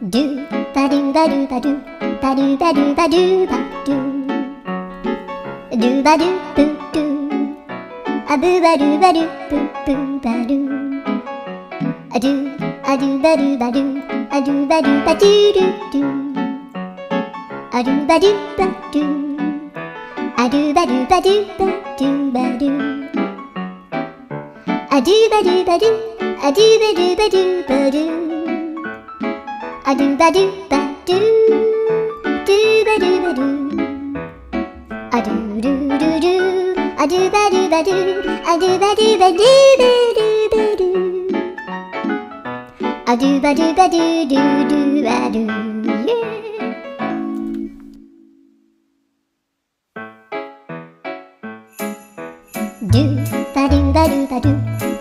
ドゥバドゥバドゥバドゥバドゥバドゥバドゥバドゥドゥバドゥブドゥアブバドゥバドゥブブバドゥアドゥアドゥバドゥバドゥアドゥバドゥバドゥドゥドゥアドゥバドゥバドゥアドゥバドゥバドゥバドゥバドゥアドゥバドゥバドゥアドゥバドゥバドゥバドゥアドゥバドゥバドゥドゥバドゥバドゥアドゥルルルアドゥバドゥバドゥアドゥバドゥバドゥバドゥバドゥアドゥバドゥバドゥドゥドゥバドゥ